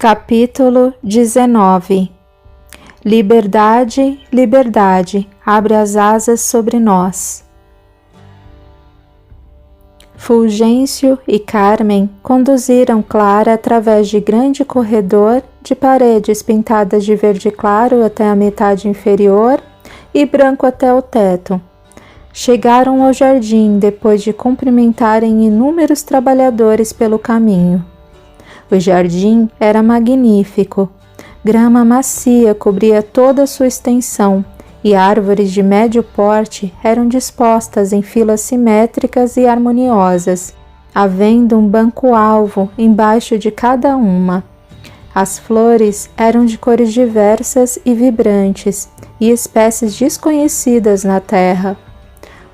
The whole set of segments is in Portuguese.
Capítulo 19. Liberdade, liberdade, abre as asas sobre nós. Fulgêncio e Carmen conduziram Clara através de grande corredor de paredes pintadas de verde claro até a metade inferior e branco até o teto. Chegaram ao jardim depois de cumprimentarem inúmeros trabalhadores pelo caminho. O jardim era magnífico. Grama macia cobria toda a sua extensão e árvores de médio porte eram dispostas em filas simétricas e harmoniosas, havendo um banco-alvo embaixo de cada uma. As flores eram de cores diversas e vibrantes e espécies desconhecidas na terra.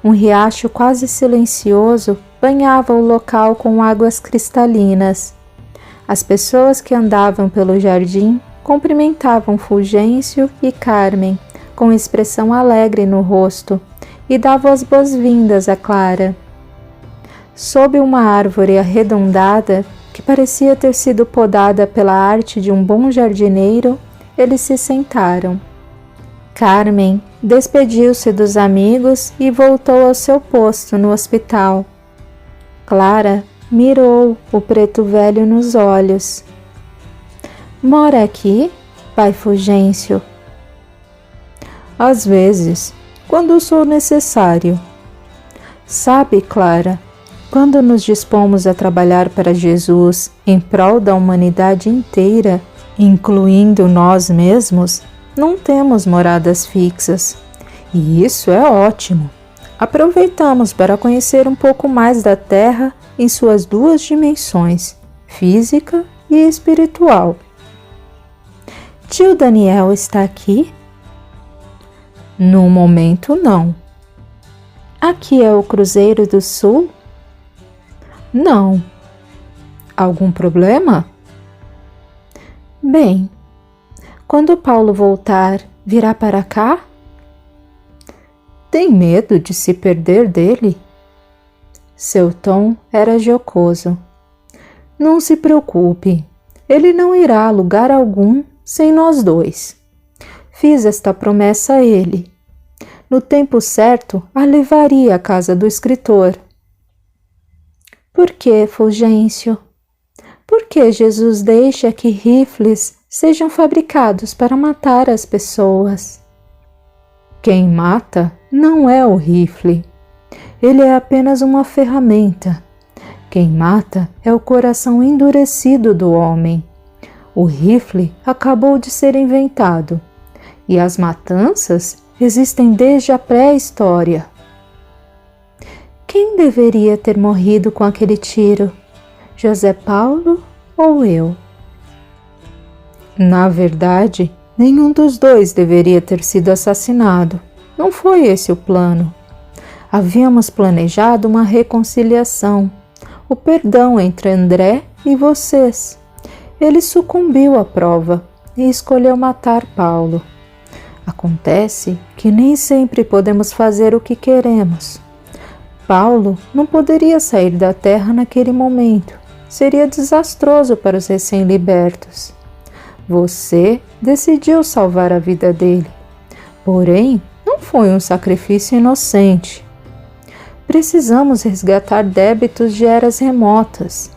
Um riacho quase silencioso banhava o local com águas cristalinas. As pessoas que andavam pelo jardim cumprimentavam Fulgêncio e Carmen com expressão alegre no rosto e davam as boas-vindas a Clara. Sob uma árvore arredondada, que parecia ter sido podada pela arte de um bom jardineiro, eles se sentaram. Carmen despediu-se dos amigos e voltou ao seu posto no hospital. Clara mirou o preto velho nos olhos. Mora aqui, pai Fulgêncio? Às vezes, quando sou necessário. Sabe, Clara, quando nos dispomos a trabalhar para Jesus em prol da humanidade inteira, incluindo nós mesmos, não temos moradas fixas. E isso é ótimo. Aproveitamos para conhecer um pouco mais da Terra em suas duas dimensões, física e espiritual. Tio Daniel está aqui? No momento, não. Aqui é o Cruzeiro do Sul? Não. Algum problema? Bem, quando Paulo voltar, virá para cá? Tem medo de se perder dele? Seu tom era jocoso. Não se preocupe, ele não irá a lugar algum sem nós dois. Fiz esta promessa a ele. No tempo certo, a levaria à casa do escritor. Por que, Fulgêncio? Por que Jesus deixa que rifles sejam fabricados para matar as pessoas? Quem mata não é o rifle. Ele é apenas uma ferramenta. Quem mata é o coração endurecido do homem. O rifle acabou de ser inventado, e as matanças existem desde a pré-história. Quem deveria ter morrido com aquele tiro? José Paulo ou eu? Na verdade, nenhum dos dois deveria ter sido assassinado. Não foi esse o plano. Havíamos planejado uma reconciliação, o perdão entre André e vocês. Ele sucumbiu à prova e escolheu matar Paulo. Acontece que nem sempre podemos fazer o que queremos. Paulo não poderia sair da terra naquele momento. Seria desastroso para os recém-libertos. Você decidiu salvar a vida dele. Porém, não foi um sacrifício inocente. Precisamos resgatar débitos de eras remotas.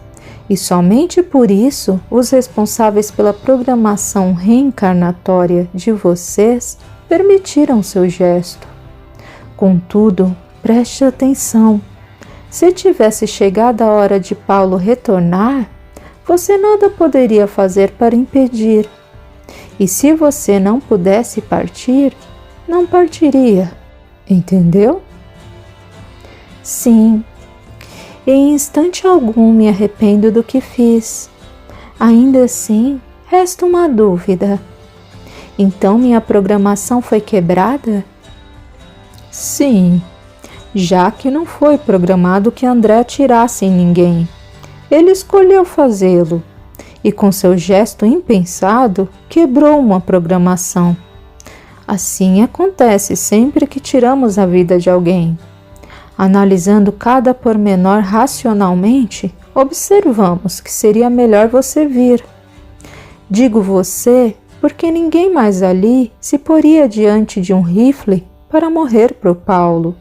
E somente por isso os responsáveis pela programação reencarnatória de vocês permitiram seu gesto. Contudo, preste atenção. Se tivesse chegado a hora de Paulo retornar, você nada poderia fazer para impedir. E se você não pudesse partir, não partiria. Entendeu? Sim. Em instante algum me arrependo do que fiz. Ainda assim, resta uma dúvida. Então minha programação foi quebrada? Sim, já que não foi programado que André atirasse em ninguém. Ele escolheu fazê-lo e com seu gesto impensado quebrou uma programação. Assim acontece sempre que tiramos a vida de alguém. Analisando cada pormenor racionalmente, observamos que seria melhor você vir. Digo você, porque ninguém mais ali se poria diante de um rifle para morrer por Paulo,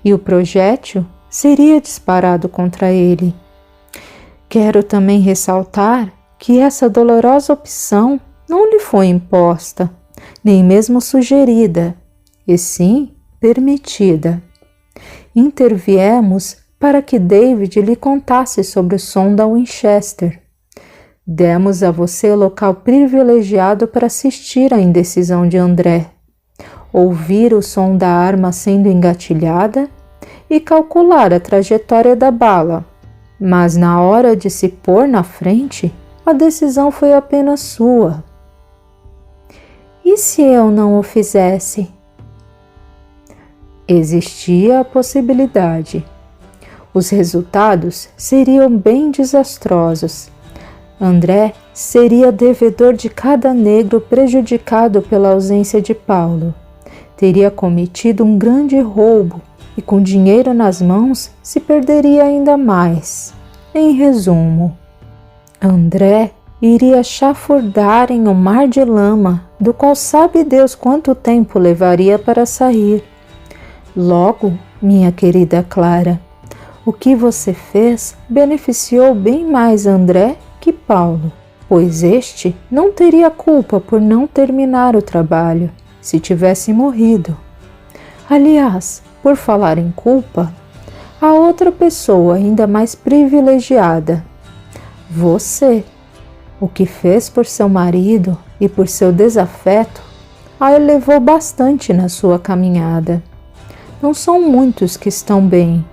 e o projétil seria disparado contra ele. Quero também ressaltar que essa dolorosa opção não lhe foi imposta, nem mesmo sugerida, e sim permitida. Interviemos para que David lhe contasse sobre o som da Winchester. Demos a você o local privilegiado para assistir à indecisão de André, ouvir o som da arma sendo engatilhada e calcular a trajetória da bala. Mas na hora de se pôr na frente, a decisão foi apenas sua. E se eu não o fizesse? Existia a possibilidade. Os resultados seriam bem desastrosos. André seria devedor de cada negro prejudicado pela ausência de Paulo. Teria cometido um grande roubo e, com dinheiro nas mãos, se perderia ainda mais. Em resumo, André iria chafurdar em um mar de lama, do qual sabe Deus quanto tempo levaria para sair. Logo, minha querida Clara, o que você fez beneficiou bem mais André que Paulo, pois este não teria culpa por não terminar o trabalho, se tivesse morrido. Aliás, por falar em culpa, há outra pessoa ainda mais privilegiada, você. O que fez por seu marido e por seu desafeto a elevou bastante na sua caminhada. Não são muitos que estão bem,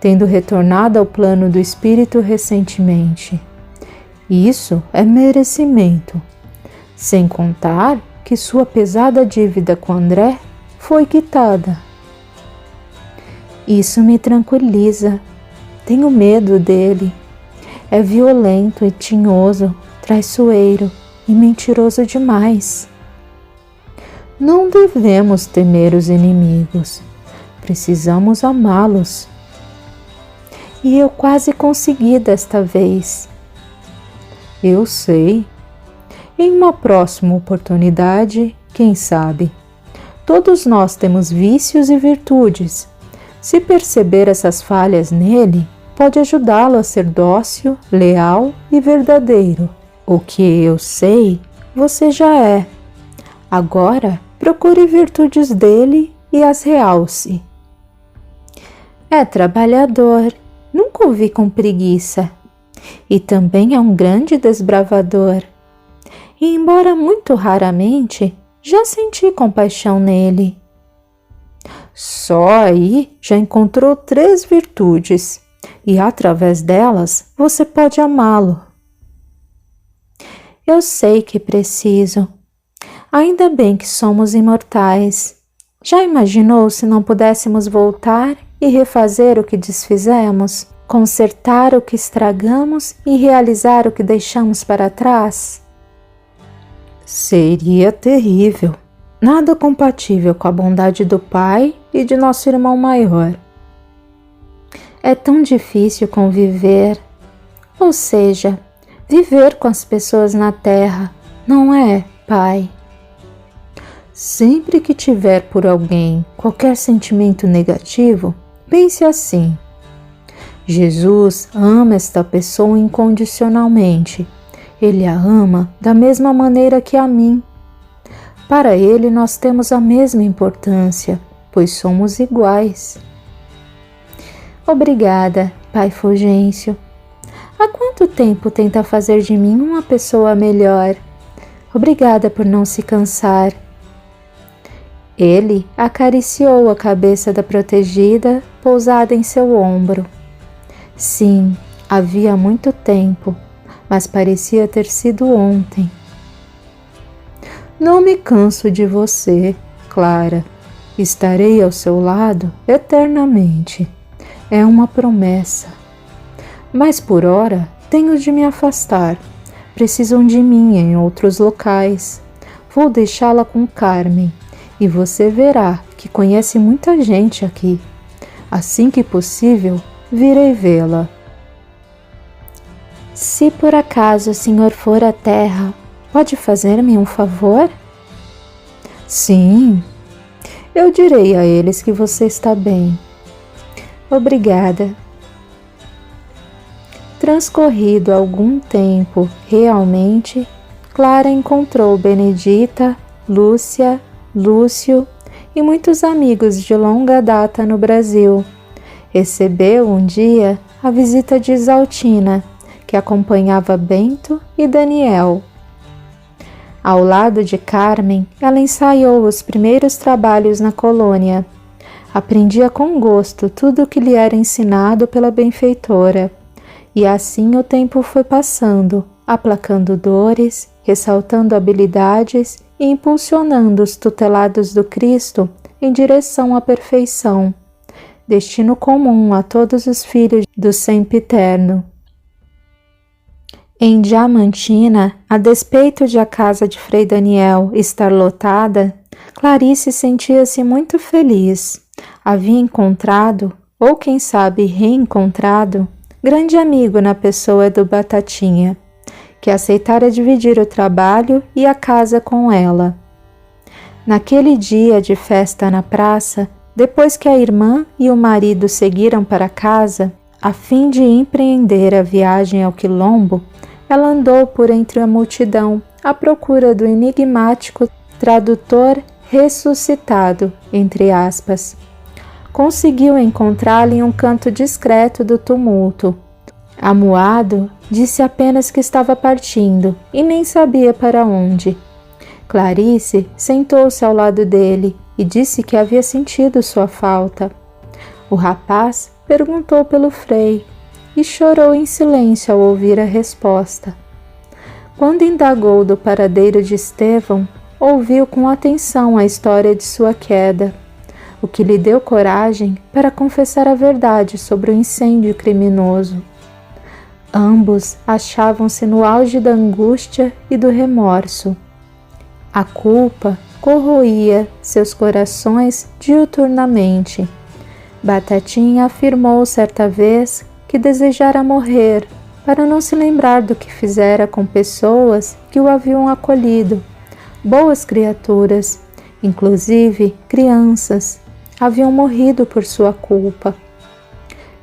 tendo retornado ao plano do espírito recentemente. Isso é merecimento, sem contar que sua pesada dívida com André foi quitada. Isso me tranquiliza. Tenho medo dele. É violento e tinhoso, traiçoeiro e mentiroso demais. Não devemos temer os inimigos. Precisamos amá-los. E eu quase consegui desta vez. Eu sei. Em uma próxima oportunidade, quem sabe? Todos nós temos vícios e virtudes. Se perceber essas falhas nele, pode ajudá-lo a ser dócil, leal e verdadeiro. O que eu sei, você já é. Agora, procure virtudes dele e as realce. É trabalhador, nunca o vi com preguiça. E também é um grande desbravador. E embora muito raramente, já senti compaixão nele. Só aí já encontrou 3 virtudes, e através delas você pode amá-lo. Eu sei que preciso. Ainda bem que somos imortais. Já imaginou se não pudéssemos voltar e refazer o que desfizemos? Consertar o que estragamos e realizar o que deixamos para trás? Seria terrível, nada compatível com a bondade do Pai e de nosso irmão maior. É tão difícil conviver, ou seja, viver com as pessoas na terra, não é, Pai? Sempre que tiver por alguém qualquer sentimento negativo, pense assim: Jesus ama esta pessoa incondicionalmente. Ele a ama da mesma maneira que a mim. Para ele nós temos a mesma importância, pois somos iguais. Obrigada, Pai Fulgêncio. Há quanto tempo tenta fazer de mim uma pessoa melhor? Obrigada por não se cansar. Ele acariciou a cabeça da protegida, pousada em seu ombro. Sim, havia muito tempo, mas parecia ter sido ontem. Não me canso de você, Clara. Estarei ao seu lado eternamente. É uma promessa. Mas por ora tenho de me afastar. Precisam de mim em outros locais. Vou deixá-la com Carmen e você verá que conhece muita gente aqui. Assim que possível, virei vê-la. Se por acaso o senhor for à terra, Pode fazer-me um favor? Sim, eu direi a eles que você está bem. Obrigada. Transcorrido algum tempo, realmente, Clara encontrou Benedita, Lúcia, Lúcio e muitos amigos de longa data no Brasil. Recebeu um dia a visita de Isaltina, que acompanhava Bento e Daniel. Ao lado de Carmen, ela ensaiou os primeiros trabalhos na colônia. Aprendia com gosto tudo o que lhe era ensinado pela benfeitora. E assim o tempo foi passando, aplacando dores, ressaltando habilidades e impulsionando os tutelados do Cristo em direção à perfeição, destino comum a todos os filhos do Sempiterno. Em Diamantina, a despeito de a casa de Frei Daniel estar lotada, Clarice sentia-se muito feliz. Havia encontrado, ou quem sabe reencontrado, grande amigo na pessoa do Batatinha, que aceitara dividir o trabalho e a casa com ela. Naquele dia de festa na praça, depois que a irmã e o marido seguiram para casa, a fim de empreender a viagem ao Quilombo, ela andou por entre a multidão à procura do enigmático tradutor ressuscitado, entre aspas. Conseguiu encontrá-lo em um canto discreto do tumulto. Amuado, disse apenas que estava partindo e nem sabia para onde. Clarice sentou-se ao lado dele e disse que havia sentido sua falta. O rapaz perguntou pelo Frei e chorou em silêncio ao ouvir a resposta. Quando indagou do paradeiro de Estevão, ouviu com atenção a história de sua queda, o que lhe deu coragem para confessar a verdade sobre o incêndio criminoso. Ambos achavam-se no auge da angústia e do remorso. A culpa corroía seus corações diuturnamente. Batatinha afirmou certa vez que desejara morrer para não se lembrar do que fizera com pessoas que o haviam acolhido, boas criaturas, inclusive crianças, haviam morrido por sua culpa.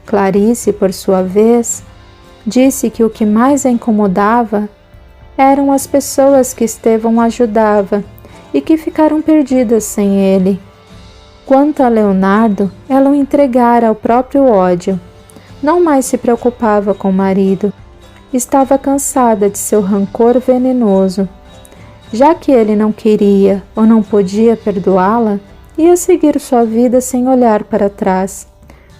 Clarice, por sua vez, disse que o que mais a incomodava eram as pessoas que Estevão ajudava e que ficaram perdidas sem ele. Quanto a Leonardo, ela o entregara ao próprio ódio. Não mais se preocupava com o marido. Estava cansada de seu rancor venenoso. Já que ele não queria ou não podia perdoá-la, ia seguir sua vida sem olhar para trás.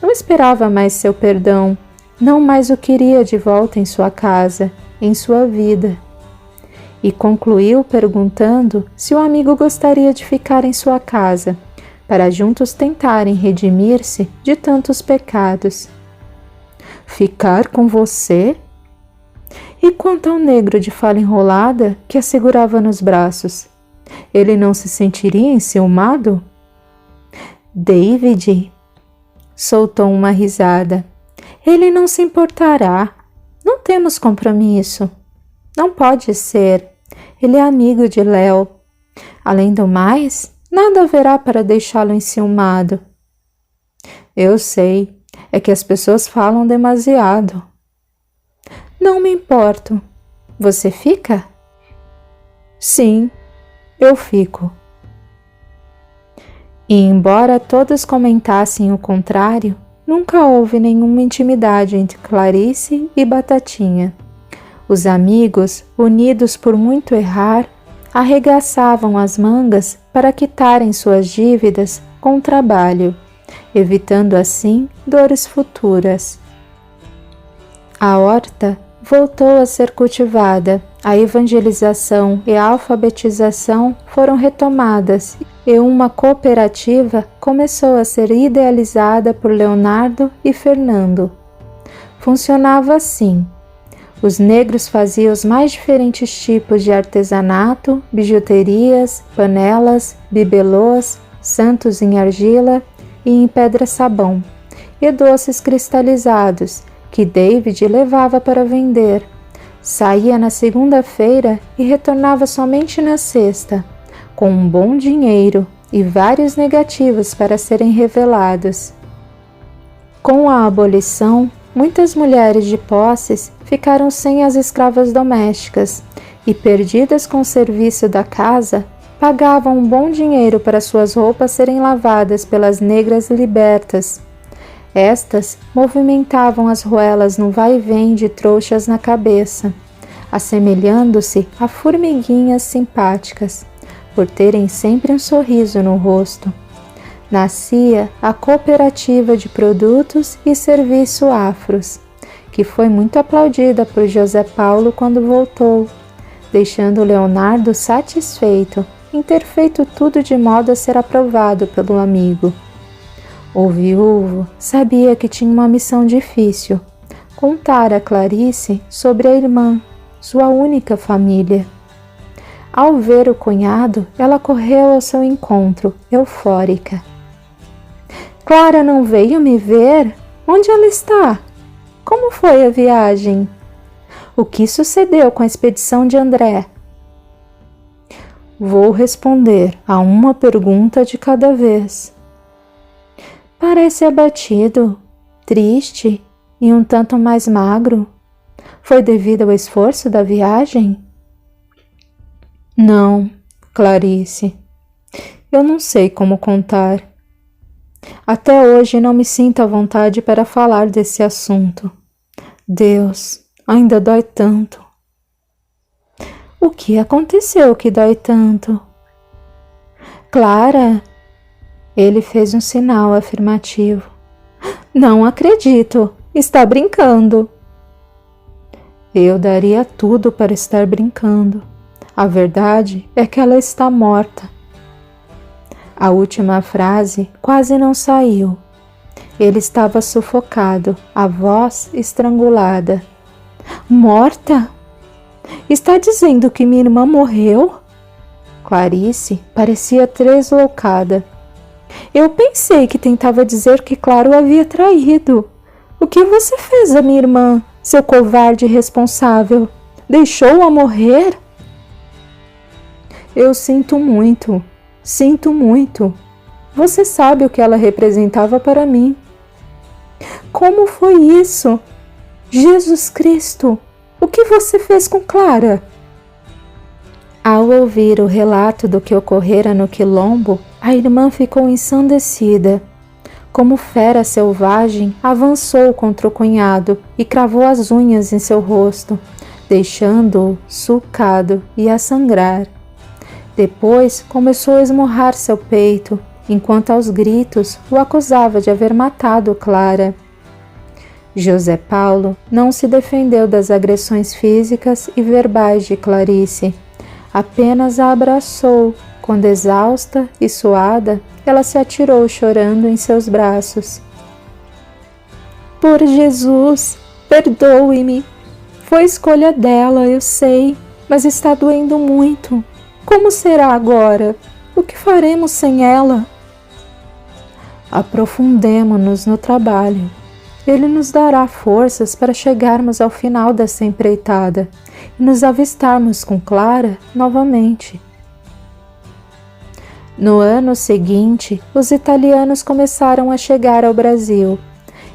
Não esperava mais seu perdão, não mais o queria de volta em sua casa, em sua vida. E concluiu perguntando se o amigo gostaria de ficar em sua casa, para juntos tentarem redimir-se de tantos pecados. Ficar com você? E quanto ao negro de fala enrolada que a segurava nos braços? Ele não se sentiria enciumado? David soltou uma risada. Ele não se importará. Não temos compromisso. Não pode ser. Ele é amigo de Léo. Além do mais, nada haverá para deixá-lo enciumado. Eu sei. É que as pessoas falam demasiado. Não me importo. Você fica? Sim, eu fico. E embora todos comentassem o contrário, nunca houve nenhuma intimidade entre Clarice e Batatinha. Os amigos, unidos por muito errar, arregaçavam as mangas para quitarem suas dívidas com o trabalho, evitando assim dores futuras. A horta voltou a ser cultivada, a evangelização e a alfabetização foram retomadas e uma cooperativa começou a ser idealizada por Leonardo e Fernando. Funcionava assim. Os negros faziam os mais diferentes tipos de artesanato, bijuterias, panelas, bibelôs, santos em argila e em pedra-sabão, e doces cristalizados, que David levava para vender, Saía na segunda-feira e retornava somente na sexta, com um bom dinheiro e vários negativos para serem revelados. Com a abolição, muitas mulheres de posses ficaram sem as escravas domésticas e, perdidas com o serviço da casa, pagavam um bom dinheiro para suas roupas serem lavadas pelas negras libertas. Estas movimentavam as roelas no vai-vem de trouxas na cabeça, assemelhando-se a formiguinhas simpáticas, por terem sempre um sorriso no rosto. Nascia a Cooperativa de Produtos e Serviço Afros, que foi muito aplaudida por José Paulo quando voltou, deixando Leonardo satisfeito em ter feito tudo de modo a ser aprovado pelo amigo. O viúvo sabia que tinha uma missão difícil: contar a Clarice sobre a irmã, sua única família. Ao ver o cunhado, ela correu ao seu encontro, eufórica. Clara não veio me ver? Onde ela está? Como foi a viagem? O que sucedeu com a expedição de André? Vou responder a uma pergunta de cada vez. Parece abatido, triste e um tanto mais magro. Foi devido ao esforço da viagem? Não, Clarice. Eu não sei como contar. Até hoje não me sinto à vontade para falar desse assunto. Deus, ainda dói tanto. O que aconteceu que dói tanto? Clara? Ele fez um sinal afirmativo. Não acredito. Está brincando. Eu daria tudo para estar brincando. A verdade é que ela está morta. A última frase quase não saiu. Ele estava sufocado, a voz estrangulada. Morta? Está dizendo que minha irmã morreu? Clarice parecia tresloucada. Eu pensei que tentava dizer que Clara o havia traído. O que você fez a minha irmã, seu covarde irresponsável? Deixou-a morrer? Eu sinto muito. Você sabe o que ela representava para mim. Como foi isso? Jesus Cristo, o que você fez com Clara? Ao ouvir o relato do que ocorrera no quilombo, a irmã ficou ensandecida. Como fera selvagem, avançou contra o cunhado e cravou as unhas em seu rosto, deixando-o sulcado e a sangrar. Depois começou a esmurrar seu peito, enquanto aos gritos o acusava de haver matado Clara. José Paulo não se defendeu das agressões físicas e verbais de Clarice, apenas a abraçou, quando exausta e suada, ela se atirou chorando em seus braços. Por Jesus, perdoe-me. Foi escolha dela, eu sei, mas está doendo muito. Como será agora? O que faremos sem ela? Aprofundemo-nos no trabalho. Ele nos dará forças para chegarmos ao final dessa empreitada e nos avistarmos com Clara novamente. No ano seguinte, os italianos começaram a chegar ao Brasil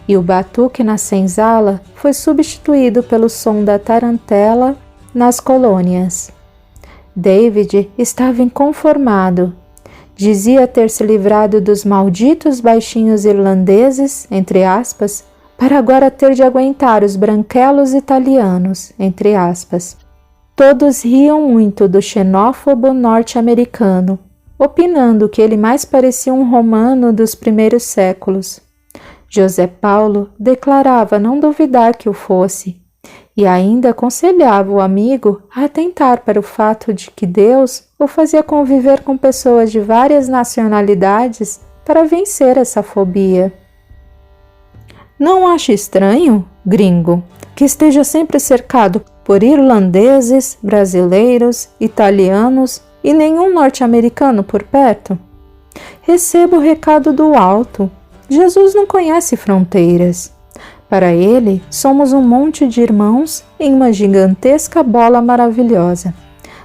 e o batuque na senzala foi substituído pelo som da tarantela nas colônias. David estava inconformado. Dizia ter se livrado dos malditos baixinhos irlandeses, entre aspas, para agora ter de aguentar os branquelos italianos, entre aspas. Todos riam muito do xenófobo norte-americano, opinando que ele mais parecia um romano dos primeiros séculos. José Paulo declarava não duvidar que o fosse, e ainda aconselhava o amigo a atentar para o fato de que Deus o fazia conviver com pessoas de várias nacionalidades para vencer essa fobia. Não acha estranho, gringo, que esteja sempre cercado por irlandeses, brasileiros, italianos e nenhum norte-americano por perto? Receba o recado do alto. Jesus não conhece fronteiras. Para ele, somos um monte de irmãos em uma gigantesca bola maravilhosa.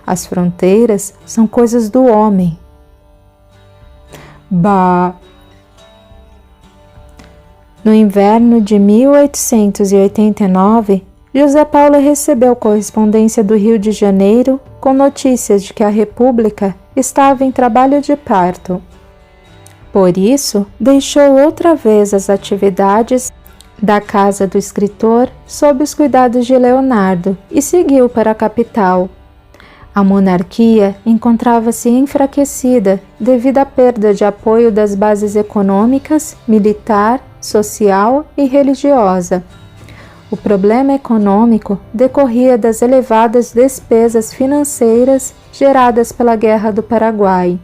As fronteiras são coisas do homem. Bah! No inverno de 1889, José Paulo recebeu correspondência do Rio de Janeiro com notícias de que a República estava em trabalho de parto. Por isso, deixou outra vez as atividades da casa do escritor sob os cuidados de Leonardo e seguiu para a capital. A monarquia encontrava-se enfraquecida devido à perda de apoio das bases econômicas, militar, social e religiosa. O problema econômico decorria das elevadas despesas financeiras geradas pela Guerra do Paraguai,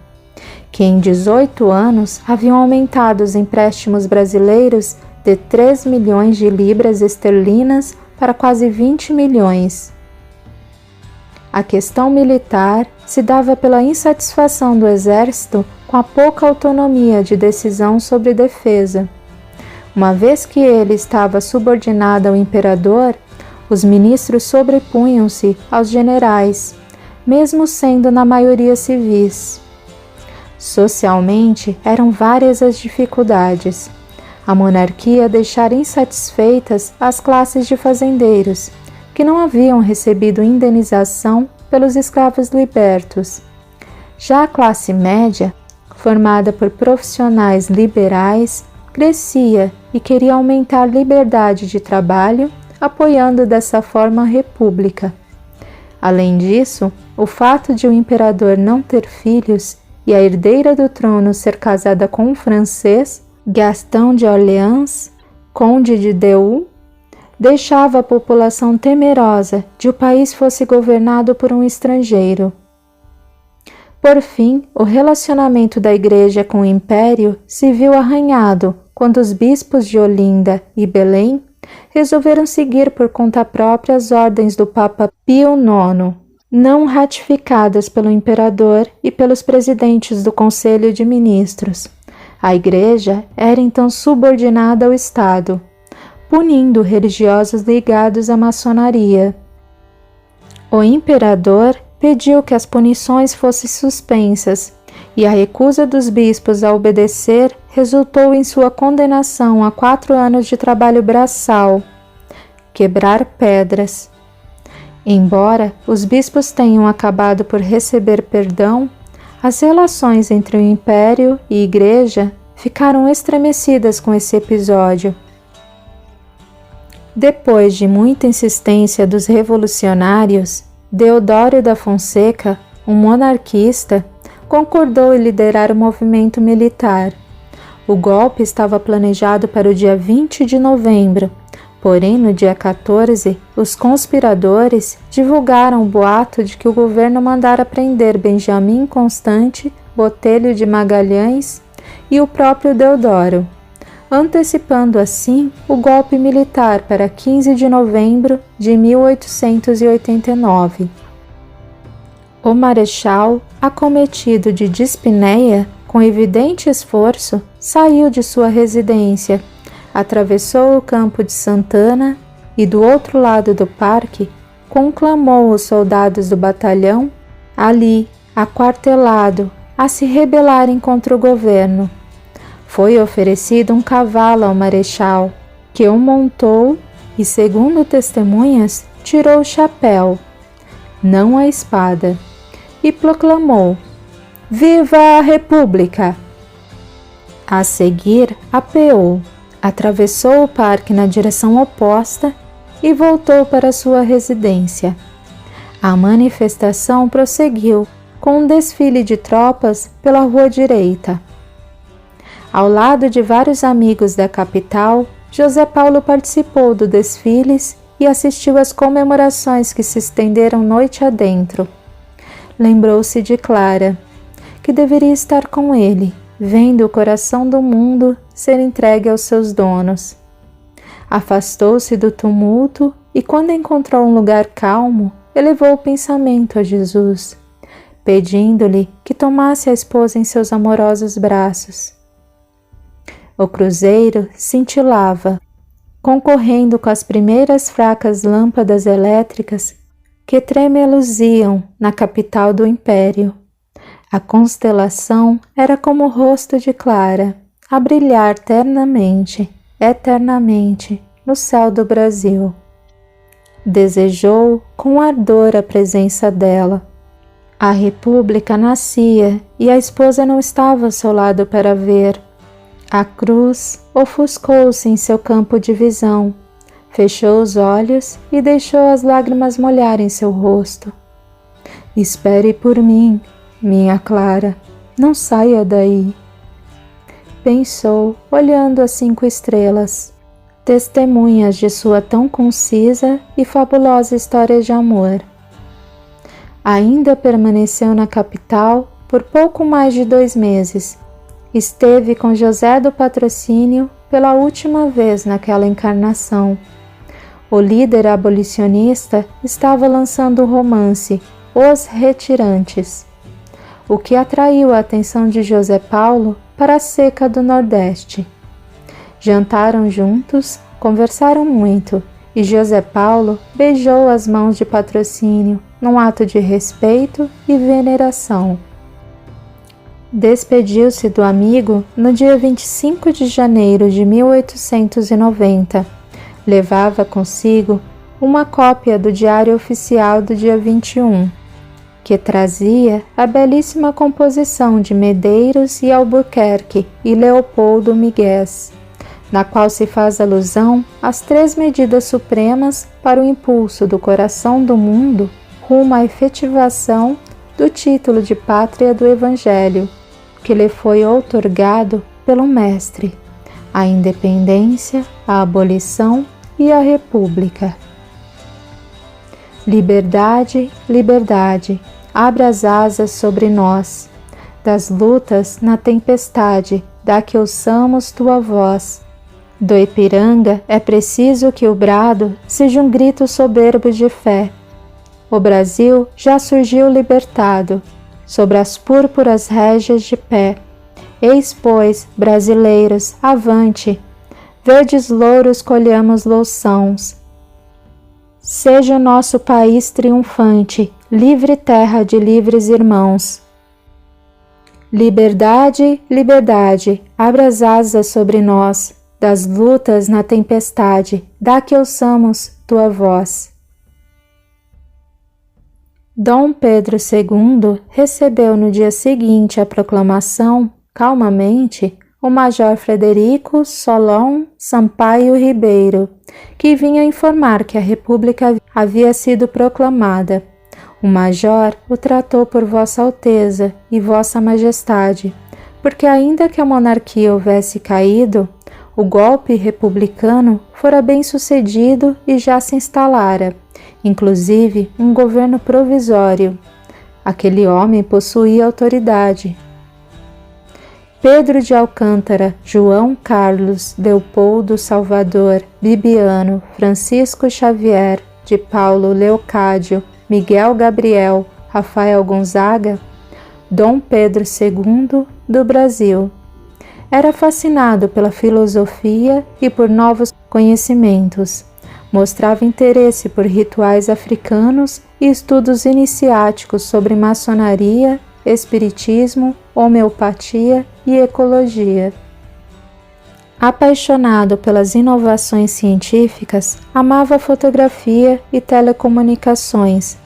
que em 18 anos haviam aumentado os empréstimos brasileiros de 3 milhões de libras esterlinas para quase 20 milhões. A questão militar se dava pela insatisfação do exército com a pouca autonomia de decisão sobre defesa. Uma vez que ele estava subordinado ao imperador, os ministros sobrepunham-se aos generais, mesmo sendo na maioria civis. Socialmente, eram várias as dificuldades. A monarquia deixara insatisfeitas as classes de fazendeiros, que não haviam recebido indenização pelos escravos libertos. Já a classe média, formada por profissionais liberais, crescia e queria aumentar liberdade de trabalho, apoiando dessa forma a república. Além disso, o fato de o imperador não ter filhos e a herdeira do trono ser casada com um francês, Gaston de Orleans, conde de Deu, deixava a população temerosa de o país fosse governado por um estrangeiro. Por fim, o relacionamento da Igreja com o Império se viu arranhado quando os bispos de Olinda e Belém resolveram seguir por conta própria as ordens do Papa Pio IX, não ratificadas pelo imperador e pelos presidentes do Conselho de Ministros. A Igreja era então subordinada ao Estado, punindo religiosos ligados à maçonaria. O imperador pediu que as punições fossem suspensas, e a recusa dos bispos a obedecer resultou em sua condenação a 4 anos de trabalho braçal, quebrar pedras. Embora os bispos tenham acabado por receber perdão, as relações entre o Império e Igreja ficaram estremecidas com esse episódio. Depois de muita insistência dos revolucionários, Deodório da Fonseca, um monarquista, concordou em liderar o movimento militar. O golpe estava planejado para o dia 20 de novembro, porém no dia 14, os conspiradores divulgaram o boato de que o governo mandara prender Benjamin Constante, Botelho de Magalhães e o próprio Deodoro, antecipando assim o golpe militar para 15 de novembro de 1889. O marechal, acometido de dispneia, com evidente esforço, saiu de sua residência, atravessou o campo de Santana e, do outro lado do parque, conclamou os soldados do batalhão, ali, aquartelado, a se rebelarem contra o governo. Foi oferecido um cavalo ao marechal, que o montou e, segundo testemunhas, tirou o chapéu, não a espada, e proclamou: "Viva a República!" A seguir, apeou, atravessou o parque na direção oposta e voltou para sua residência. A manifestação prosseguiu com um desfile de tropas pela rua direita. Ao lado de vários amigos da capital, José Paulo participou dos desfiles e assistiu às comemorações que se estenderam noite adentro. Lembrou-se de Clara, que deveria estar com ele, vendo o coração do mundo ser entregue aos seus donos. Afastou-se do tumulto e, quando encontrou um lugar calmo, elevou o pensamento a Jesus, pedindo-lhe que tomasse a esposa em seus amorosos braços. O cruzeiro cintilava, concorrendo com as primeiras fracas lâmpadas elétricas que tremeluziam na capital do império. A constelação era como o rosto de Clara, a brilhar ternamente, eternamente, no céu do Brasil. Desejou com ardor a presença dela. A República nascia e a esposa não estava ao seu lado para ver. A cruz ofuscou-se em seu campo de visão, fechou os olhos e deixou as lágrimas molharem seu rosto. Espere por mim, minha Clara, não saia daí. Pensou, olhando as 5 estrelas, testemunhas de sua tão concisa e fabulosa história de amor. Ainda permaneceu na capital por pouco mais de 2 meses. Esteve com José do Patrocínio pela última vez naquela encarnação. O líder abolicionista estava lançando o romance Os Retirantes, o que atraiu a atenção de José Paulo para a seca do Nordeste. Jantaram juntos, conversaram muito e José Paulo beijou as mãos de Patrocínio num ato de respeito e veneração. Despediu-se do amigo no dia 25 de janeiro de 1890. Levava consigo uma cópia do Diário Oficial do dia 21, que trazia a belíssima composição de Medeiros e Albuquerque e Leopoldo Miguez, na qual se faz alusão às 3 medidas supremas para o impulso do coração do mundo rumo à efetivação do título de Pátria do Evangelho, que lhe foi outorgado pelo Mestre: a independência, a abolição e a república. Liberdade, liberdade, abre as asas sobre nós. Das lutas na tempestade, dá que ouçamos tua voz. Do Ipiranga é preciso que o brado seja um grito soberbo de fé. O Brasil já surgiu libertado, sobre as púrpuras régias de pé. Eis, pois, brasileiros, avante, verdes louros colhamos louçãos. Seja o nosso país triunfante, livre terra de livres irmãos. Liberdade, liberdade, abre as asas sobre nós, das lutas na tempestade, dá que ouçamos tua voz. Dom Pedro II recebeu no dia seguinte à proclamação, calmamente, o Major Frederico Solon Sampaio Ribeiro, que vinha informar que a República havia sido proclamada. O Major o tratou por Vossa Alteza e Vossa Majestade, porque ainda que a monarquia houvesse caído, o golpe republicano fora bem sucedido e já se instalara, inclusive um governo provisório. Aquele homem possuía autoridade. Pedro de Alcântara, João Carlos, Leopoldo Salvador, Bibiano, Francisco Xavier, de Paulo Leocádio, Miguel Gabriel, Rafael Gonzaga, Dom Pedro II do Brasil. Era fascinado pela filosofia e por novos conhecimentos. Mostrava interesse por rituais africanos e estudos iniciáticos sobre maçonaria, espiritismo, homeopatia e ecologia. Apaixonado pelas inovações científicas, amava fotografia e telecomunicações.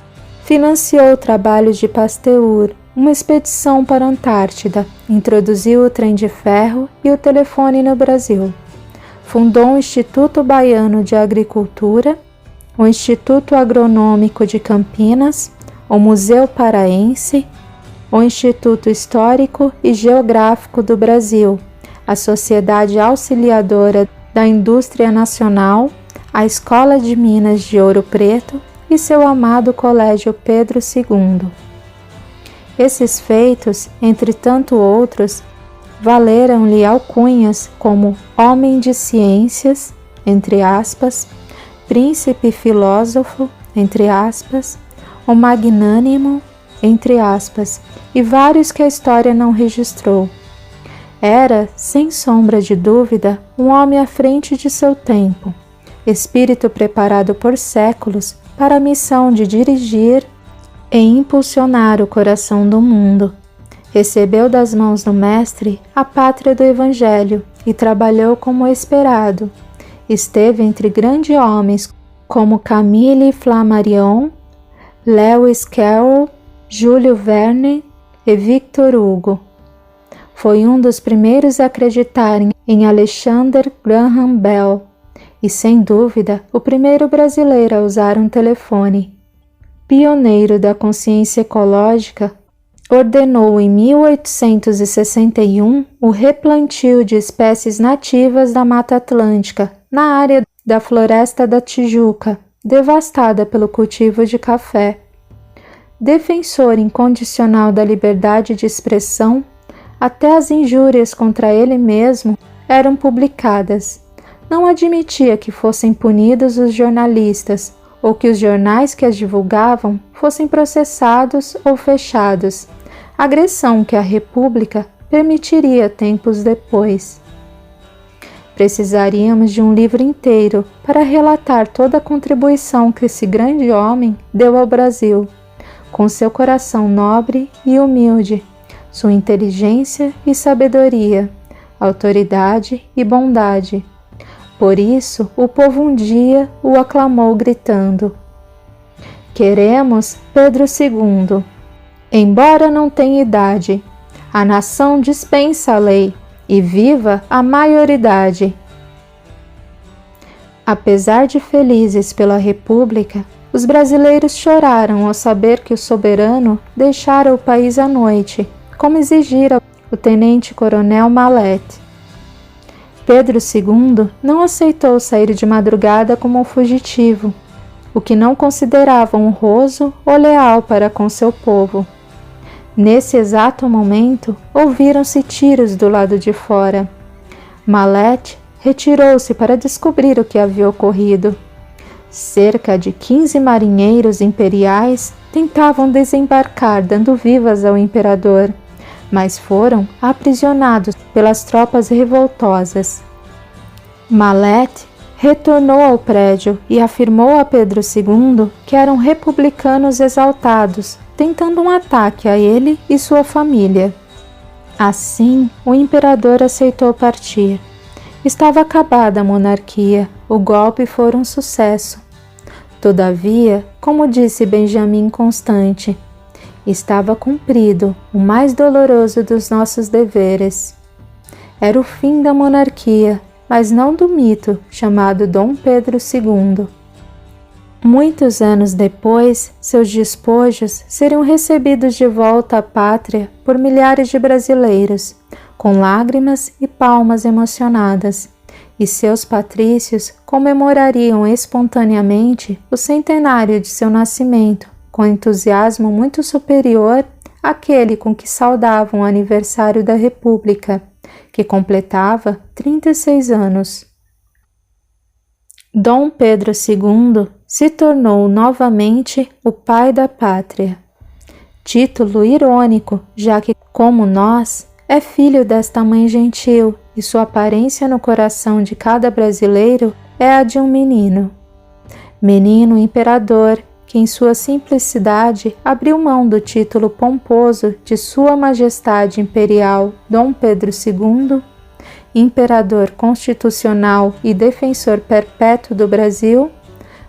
Financiou trabalhos de Pasteur, uma expedição para a Antártida, introduziu o trem de ferro e o telefone no Brasil. Fundou o Instituto Baiano de Agricultura, o Instituto Agronômico de Campinas, o Museu Paraense, o Instituto Histórico e Geográfico do Brasil, a Sociedade Auxiliadora da Indústria Nacional, a Escola de Minas de Ouro Preto e seu amado Colégio Pedro II. Esses feitos, entre tanto outros, valeram-lhe alcunhas como homem de ciências, entre aspas, príncipe filósofo, entre aspas, o magnânimo, entre aspas, e vários que a história não registrou. Era, sem sombra de dúvida, um homem à frente de seu tempo, espírito preparado por séculos para a missão de dirigir e impulsionar o coração do mundo. Recebeu das mãos do Mestre a pátria do Evangelho e trabalhou como esperado. Esteve entre grandes homens como Camille Flammarion, Lewis Carroll, Júlio Verne e Victor Hugo. Foi um dos primeiros a acreditar em Alexander Graham Bell e, sem dúvida, o primeiro brasileiro a usar um telefone. Pioneiro da consciência ecológica, ordenou em 1861 o replantio de espécies nativas da Mata Atlântica, na área da Floresta da Tijuca, devastada pelo cultivo de café. Defensor incondicional da liberdade de expressão, até as injúrias contra ele mesmo eram publicadas. Não admitia que fossem punidos os jornalistas ou que os jornais que as divulgavam fossem processados ou fechados, agressão que a República permitiria tempos depois. Precisaríamos de um livro inteiro para relatar toda a contribuição que esse grande homem deu ao Brasil, com seu coração nobre e humilde, sua inteligência e sabedoria, autoridade e bondade. Por isso, o povo um dia o aclamou gritando: "Queremos Pedro II. Embora não tenha idade, a nação dispensa a lei e viva a maioridade." Apesar de felizes pela República, os brasileiros choraram ao saber que o soberano deixara o país à noite, como exigira o tenente-coronel Mallet. Pedro II não aceitou sair de madrugada como um fugitivo, o que não considerava honroso ou leal para com seu povo. Nesse exato momento, ouviram-se tiros do lado de fora. Mallet retirou-se para descobrir o que havia ocorrido. Cerca de 15 marinheiros imperiais tentavam desembarcar dando vivas ao imperador, mas foram aprisionados pelas tropas revoltosas. Mallet retornou ao prédio e afirmou a Pedro II que eram republicanos exaltados, tentando um ataque a ele e sua família. Assim, o imperador aceitou partir. Estava acabada a monarquia, o golpe foi um sucesso. Todavia, como disse Benjamin Constant, estava cumprido o mais doloroso dos nossos deveres. Era o fim da monarquia, mas não do mito chamado Dom Pedro II. Muitos anos depois, seus despojos seriam recebidos de volta à pátria por milhares de brasileiros, com lágrimas e palmas emocionadas, e seus patrícios comemorariam espontaneamente o centenário de seu nascimento, com entusiasmo muito superior àquele com que saudavam o aniversário da República, que completava 36 anos. Dom Pedro II se tornou novamente o pai da pátria. Título irônico, já que, como nós, é filho desta mãe gentil e sua aparência no coração de cada brasileiro é a de um menino. Menino imperador, que em sua simplicidade abriu mão do título pomposo de Sua Majestade Imperial Dom Pedro II, imperador constitucional e defensor perpétuo do Brasil,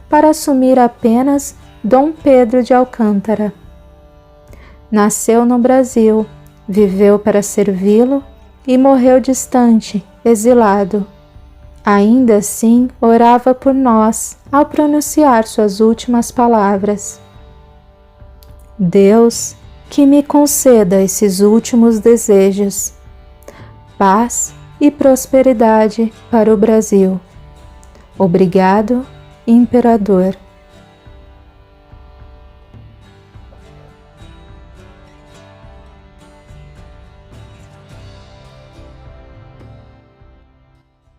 para assumir apenas Dom Pedro de Alcântara. Nasceu no Brasil, viveu para servi-lo e morreu distante, exilado. Ainda assim, orava por nós ao pronunciar suas últimas palavras. Deus, que me conceda esses últimos desejos. Paz e prosperidade para o Brasil. Obrigado, Imperador.